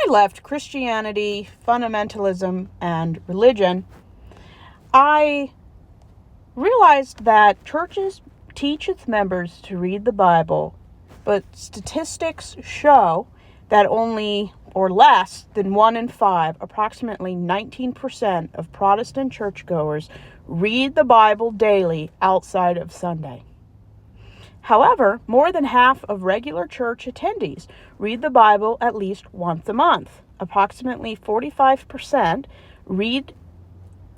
I left Christianity, fundamentalism, and religion, I realized that churches teach its members to read the Bible, but statistics show that only or less than 1 in 5, approximately 19% of Protestant churchgoers read the Bible daily outside of Sunday. However, more than half of regular church attendees read the Bible at least once a month. Approximately 45% read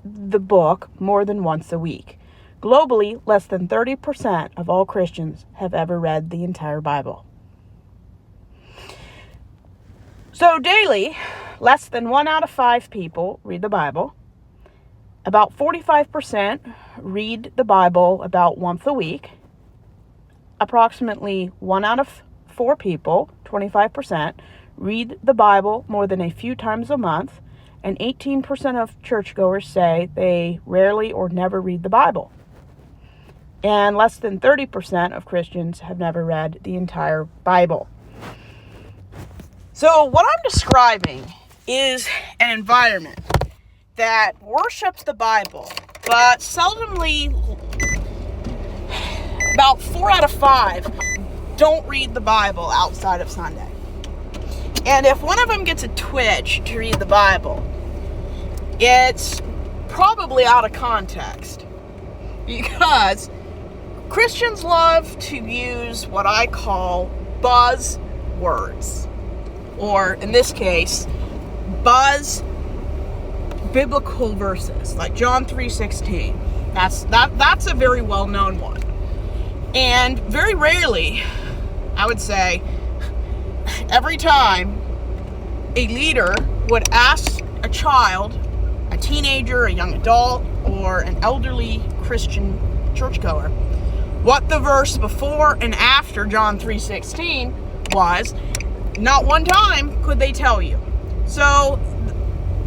the book more than once a week. Globally, less than 30% of all Christians have ever read the entire Bible. So daily, less than 1 out of 5 people read the Bible. About 45% read the Bible about once a week. Approximately 1 out of 4 people, 25%, read the Bible more than a few times a month, and 18% of churchgoers say they rarely or never read the Bible. And less than 30% of Christians have never read the entire Bible. So what I'm describing is an environment that worships the Bible, but seldomly, about 4 out of 5 don't read the Bible outside of Sunday. And if one of them gets a twitch to read the Bible, it's probably out of context, because Christians love to use what I call buzz words, or in this case, buzz biblical verses, like John 3:16. That's a very well-known one. And very rarely, I would say, every time a leader would ask a child, a teenager, a young adult, or an elderly Christian churchgoer what the verse before and after John 3:16 was, not one time could they tell you. So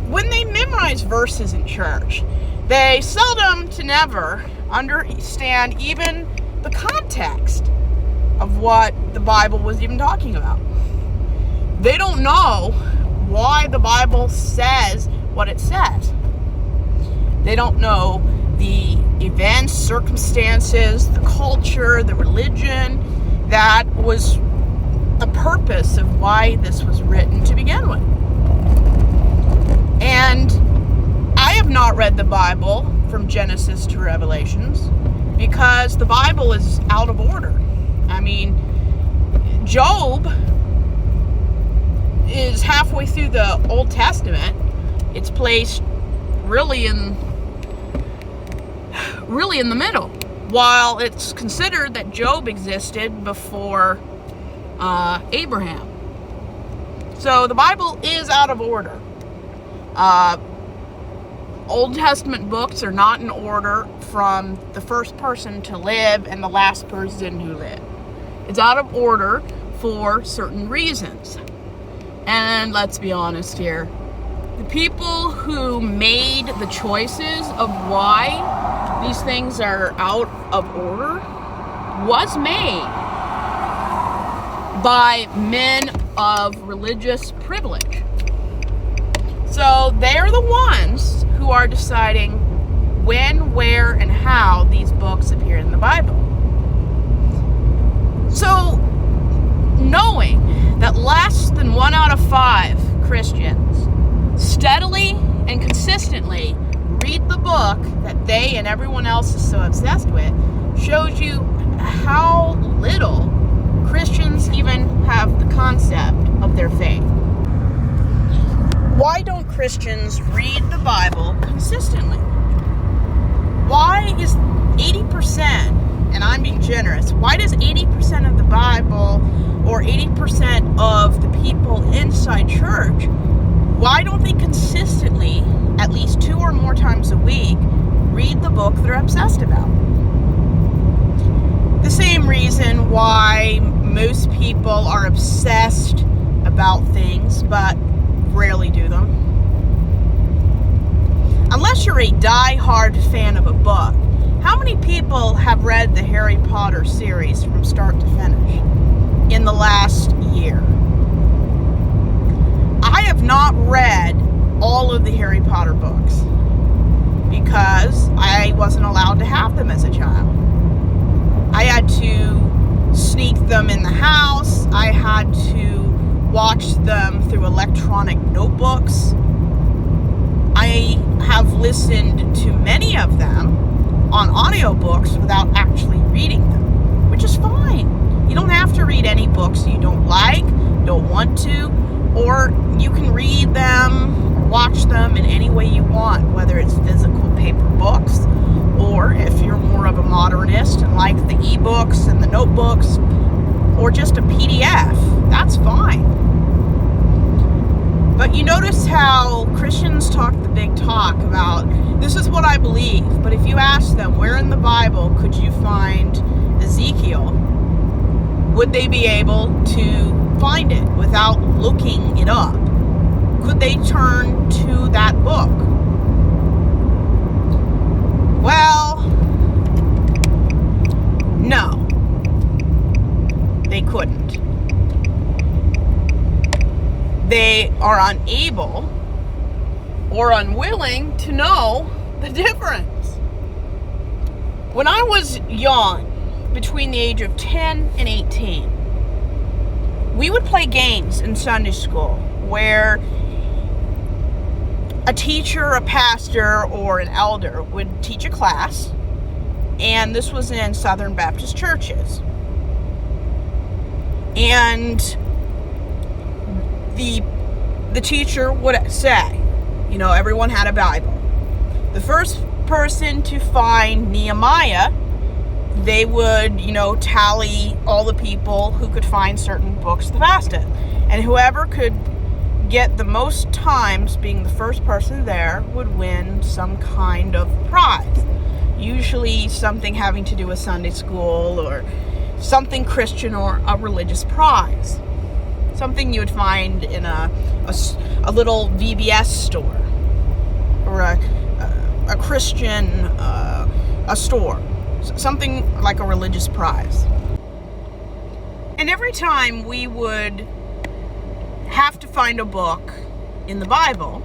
when they memorize verses in church, they seldom to never understand even the context of what the Bible was even talking about. They don't know why the Bible says what it says. They don't know the events, circumstances, the culture, the religion that was the purpose of why this was written to begin with. And I have not read the Bible from Genesis to Revelations because the Bible is out of order. I mean, Job is halfway through the Old Testament. It's placed really in the middle, while it's considered that Job existed before Abraham. So the Bible is out of order. Old Testament books are not in order from the first person to live and the last person who lived. It's out of order for certain reasons. And let's be honest here. The people who made the choices of why these things are out of order was made by men of religious privilege. So they're the ones who are deciding when, where, and how these books appear in the Bible. So knowing that less than 1 out of 5 Christians steadily and consistently read the book that they and everyone else is so obsessed with shows you how little Christians even have the concept of their faith. Why don't Christians read the Bible consistently? Why is 80%, and I'm being generous, why does 80% of the Bible or 80% of the people inside church, why don't they consistently, at least 2 or more times a week, read the book they're obsessed about? The same reason why most people are obsessed about things but rarely do them. Unless you're a die-hard fan of a book, how many people have read the Harry Potter series from start to finish in the last year? I have not read all of the Harry Potter books because I wasn't allowed to have them as a child. I had to sneak them in the house. I had to watch them through electronic notebooks. I have listened to many of them on audiobooks without actually reading them, which is fine. You don't have to read any books you don't like, don't want to, or you can read them or watch them in any way you want, whether it's physical paper books, or if you're more of a modernist and like the ebooks and the notebooks, or just a PDF, that's fine. But you notice how Christians talk the big talk about, this is what I believe, but if you ask them, where in the Bible could you find Ezekiel, would they be able to find it without looking it up? Could they turn to that book? Well, no, they couldn't. They are unable or unwilling to know the difference. When I was young, between the age of 10 and 18, we would play games in Sunday school where a teacher, a pastor, or an elder would teach a class, and this was in Southern Baptist churches. And the teacher would say, everyone had a Bible. The first person to find Nehemiah, they would, tally all the people who could find certain books the fastest. And whoever could get the most times being the first person there would win some kind of prize. Usually something having to do with Sunday school or something Christian or a religious prize. Something you would find in a little VBS store or a Christian a store. Something like a religious prize. And every time we would have to find a book in the Bible,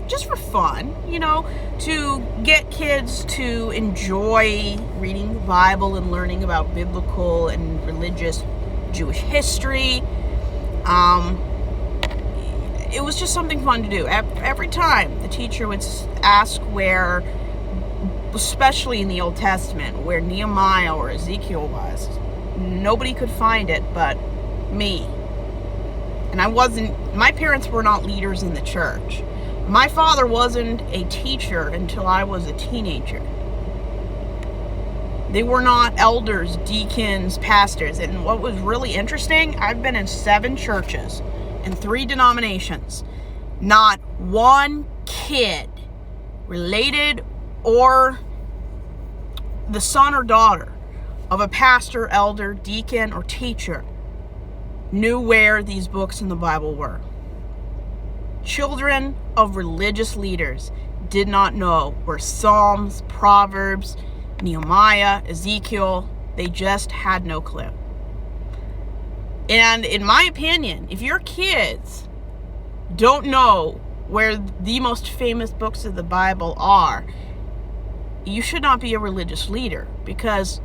just for fun, to get kids to enjoy reading the Bible and learning about biblical and religious Jewish history. It was just something fun to do. Every time the teacher would ask where, especially in the Old Testament, where Nehemiah or Ezekiel was, nobody could find it but me. And my parents were not leaders in the church. My father wasn't a teacher until I was a teenager. They were not elders, deacons, pastors. And what was really interesting, I've been in 7 churches and 3 denominations. Not one kid, related or the son or daughter of a pastor, elder, deacon, or teacher, knew where these books in the Bible were. Children of religious leaders did not know where Psalms, Proverbs, Nehemiah, Ezekiel, they just had no clue. And in my opinion, if your kids don't know where the most famous books of the Bible are, you should not be a religious leader. Because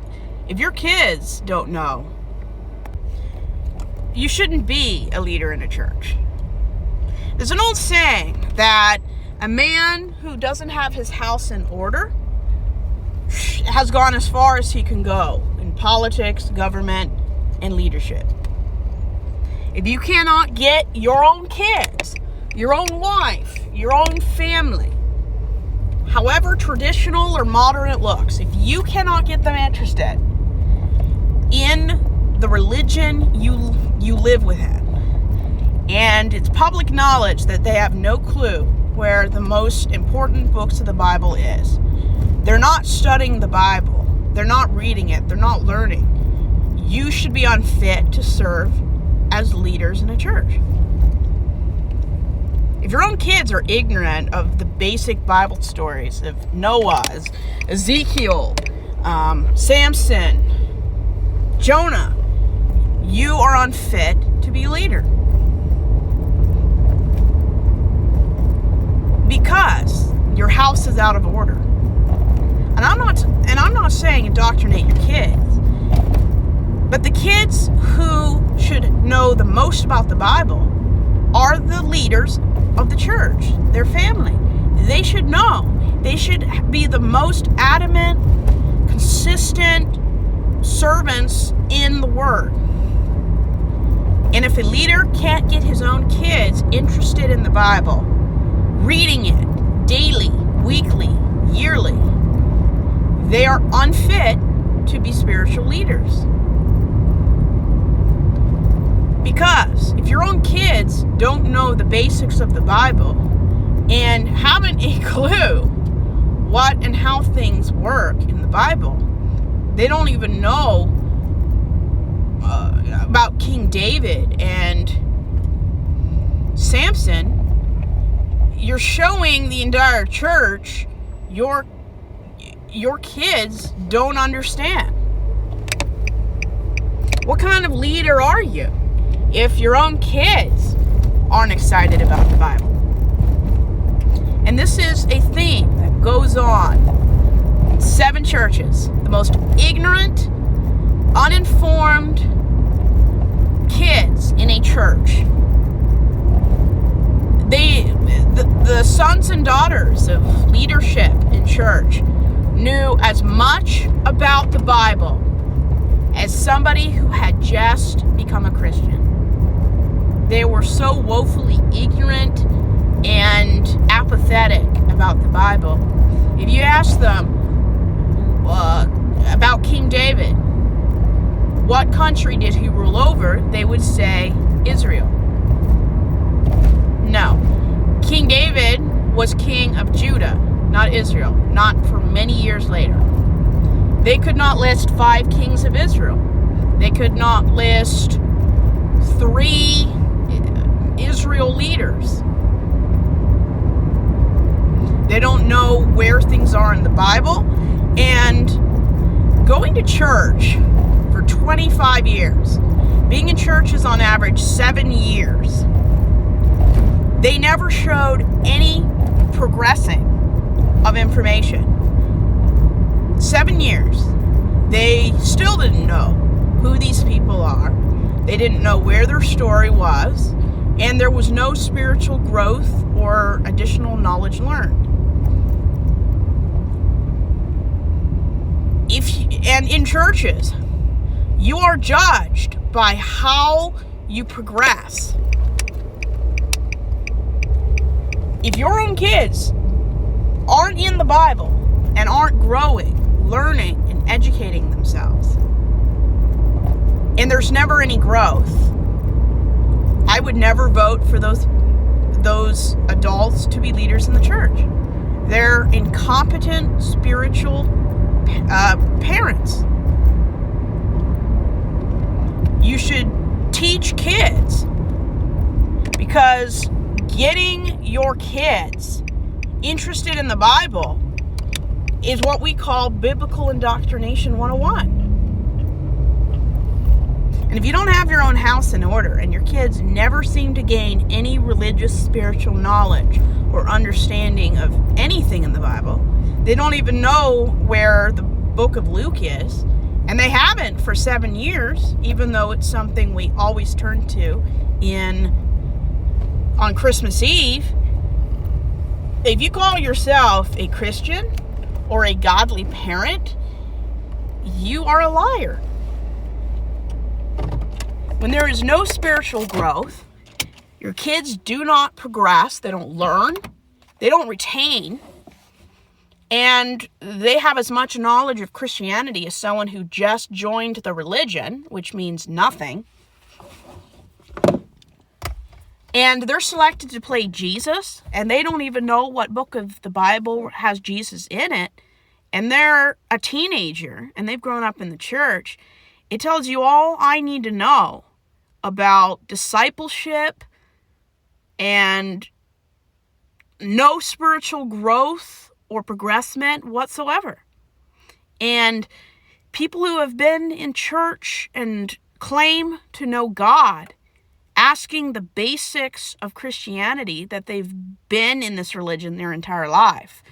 if your kids don't know, you shouldn't be a leader in a church. There's an old saying that a man who doesn't have his house in order has gone as far as he can go in politics, government, and leadership. If you cannot get your own kids, your own wife, your own family, however traditional or modern it looks, if you cannot get them interested in the religion you live within, and it's public knowledge that they have no clue where the most important books of the Bible is, they're not studying the Bible, they're not reading it, they're not learning, you should be unfit to serve as leaders in a church. If your own kids are ignorant of the basic Bible stories of Noah, Ezekiel, Samson, Jonah, you are unfit to be a leader. is out of order. And I'm not saying indoctrinate your kids. But the kids who should know the most about the Bible are the leaders of the church, their family. They should know. They should be the most adamant, consistent servants in the Word. And if a leader can't get his own kids interested in the Bible, reading it daily, weekly, yearly, they are unfit to be spiritual leaders. Because if your own kids don't know the basics of the Bible and haven't a clue what and how things work in the Bible, they don't even know about King David and Samson, you're showing the entire church your kids don't understand. What kind of leader are you if your own kids aren't excited about the Bible? And this is a theme that goes on in 7 churches. The most ignorant, uninformed kids in a church. The sons and daughters of leadership in church knew as much about the Bible as somebody who had just become a Christian. They were so woefully ignorant and apathetic about the Bible. If you ask them about King David, what country did he rule over, they would say Israel. No. King David was king of Judah, not Israel, not for many years later. They could not list 5 kings of Israel. They could not list 3 Israel leaders. They don't know where things are in the Bible. And going to church for 25 years, being in churches on average 7 years, they never showed any progressing of information. 7 years. They still didn't know who these people are. They didn't know where their story was, and there was no spiritual growth or additional knowledge learned. And in churches, you are judged by how you progress. If your own kids aren't in the Bible and aren't growing, learning, and educating themselves, and there's never any growth, I would never vote for those adults to be leaders in the church. They're incompetent spiritual parents. You should teach kids, because getting your kids interested in the Bible is what we call biblical indoctrination 101. And if you don't have your own house in order and your kids never seem to gain any religious spiritual knowledge or understanding of anything in the Bible, they don't even know where the book of Luke is, and they haven't for 7 years, even though it's something we always turn to on Christmas Eve. If you call yourself a Christian or a godly parent, you are a liar. When there is no spiritual growth, your kids do not progress, they don't learn, they don't retain, and they have as much knowledge of Christianity as someone who just joined the religion, which means nothing. And they're selected to play Jesus, and they don't even know what book of the Bible has Jesus in it, and they're a teenager, and they've grown up in the church. It tells you all I need to know about discipleship and no spiritual growth or progressment whatsoever. And people who have been in church and claim to know God, asking the basics of Christianity, that they've been in this religion their entire life,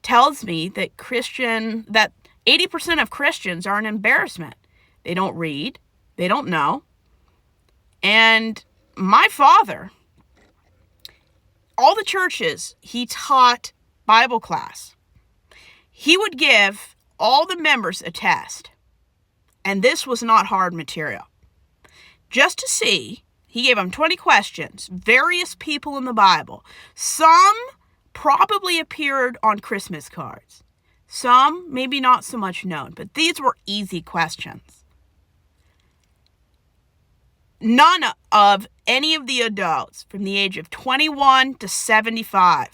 tells me that 80% of Christians are an embarrassment. They don't read, they don't know. And my father, all the churches he taught Bible class, he would give all the members a test. And this was not hard material. Just to see, he gave them 20 questions, various people in the Bible. Some probably appeared on Christmas cards. Some maybe not so much known, but these were easy questions. None of any of the adults from the age of 21 to 75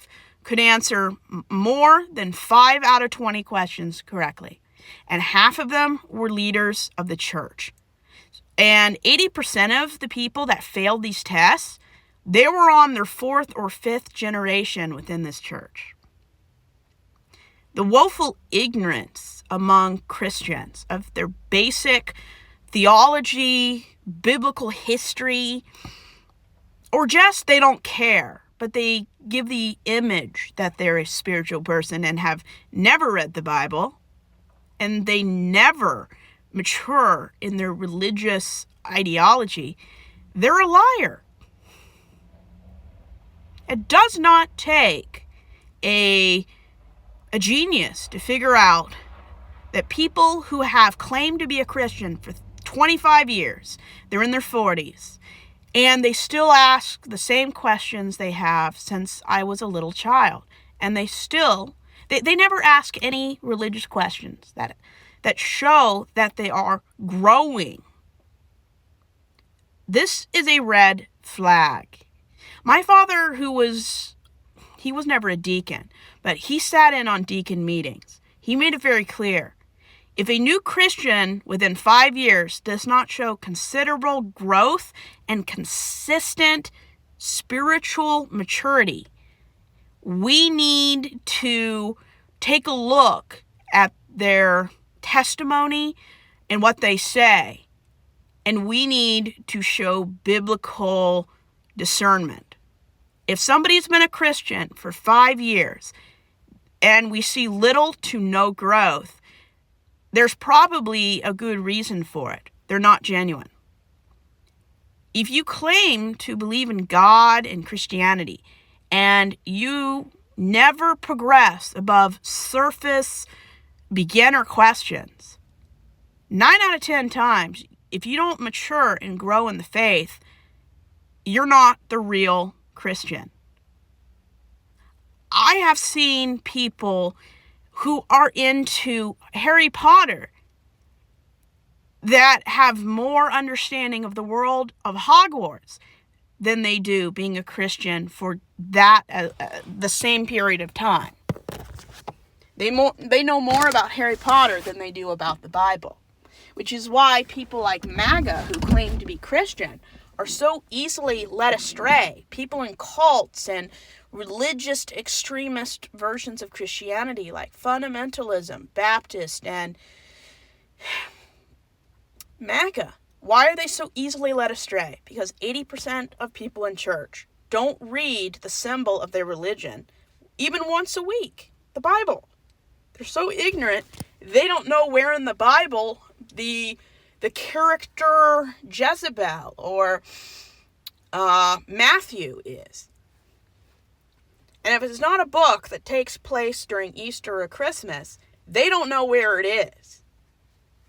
could answer more than 5 out of 20 questions correctly. And half of them were leaders of the church. And 80% of the people that failed these tests, they were on their 4th or 5th generation within this church. The woeful ignorance among Christians of their basic theology, biblical history, or just they don't care, but they give the image that they're a spiritual person and have never read the Bible, and they never mature in their religious ideology, they're a liar. It does not take a genius to figure out that people who have claimed to be a Christian for 25 years, they're in their 40s, and they still ask the same questions they have since I was a little child. And they never ask any religious questions that show that they are growing. This is a red flag. My father, he was never a deacon, but he sat in on deacon meetings. He made it very clear. If a new Christian within 5 years does not show considerable growth and consistent spiritual maturity, we need to take a look at their testimony and what they say. And we need to show biblical discernment. If somebody's been a Christian for 5 years and we see little to no growth, there's probably a good reason for it. They're not genuine. If you claim to believe in God and Christianity and you never progress above surface beginner questions, 9 out of 10 times, if you don't mature and grow in the faith, you're not the real Christian. I have seen people who are into Harry Potter that have more understanding of the world of Hogwarts than they do being a Christian for that the same period of time. They know more about Harry Potter than they do about the Bible, which is why people like MAGA, who claim to be Christian, are so easily led astray. People in cults and religious extremist versions of Christianity like fundamentalism, Baptist, and MAGA. Why are they so easily led astray? Because 80% of people in church don't read the symbol of their religion even once a week, the Bible. They're so ignorant, they don't know where in the Bible the character Jezebel or Matthew is. And if it's not a book that takes place during Easter or Christmas, they don't know where it is.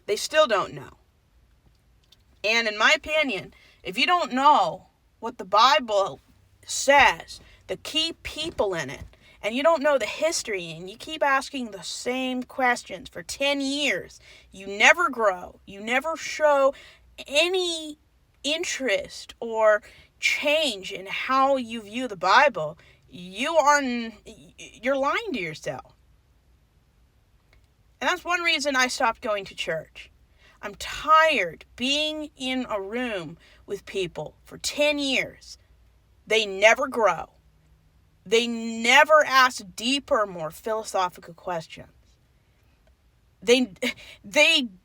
They still don't know. And in my opinion, if you don't know what the Bible says, the key people in it, and you don't know the history, and you keep asking the same questions for 10 years, you never grow. You never show any interest or change in how you view the Bible. You're lying to yourself. And that's one reason I stopped going to church. I'm tired being in a room with people for 10 years. They never grow. They never ask deeper, more philosophical questions. They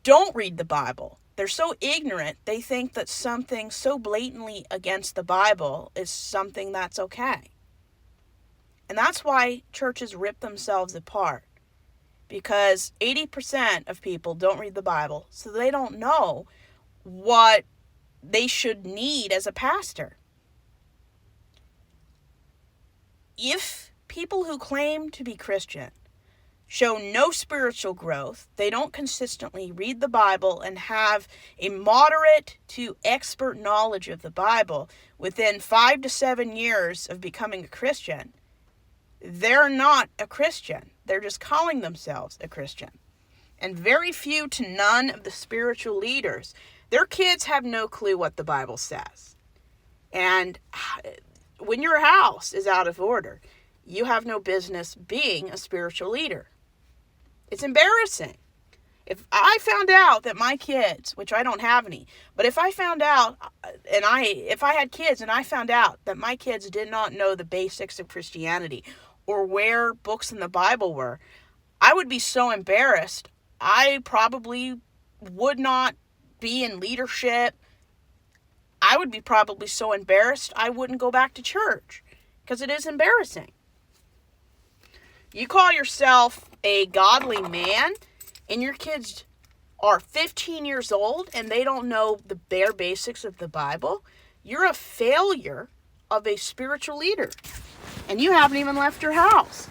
don't read the Bible. They're so ignorant, they think that something so blatantly against the Bible is something that's okay. And that's why churches rip themselves apart. because 80% of people don't read the Bible, so they don't know what they should need as a pastor. If people who claim to be Christian show no spiritual growth, they don't consistently read the Bible and have a moderate to expert knowledge of the Bible within 5 to 7 years of becoming a Christian, they're not a Christian. They're just calling themselves a Christian. And very few to none of the spiritual leaders, their kids have no clue what the Bible says. And when your house is out of order, you have no business being a spiritual leader. It's embarrassing. If I found out that my kids, which I don't have any, but if I found out, if I had kids and I found out that my kids did not know the basics of Christianity or where books in the Bible were, I would be so embarrassed. I probably would not be in leadership. I would be probably so embarrassed I wouldn't go back to church, because it is embarrassing. You call yourself a godly man and your kids are 15 years old and they don't know the bare basics of the Bible, you're a failure of a spiritual leader. And you haven't even left your house.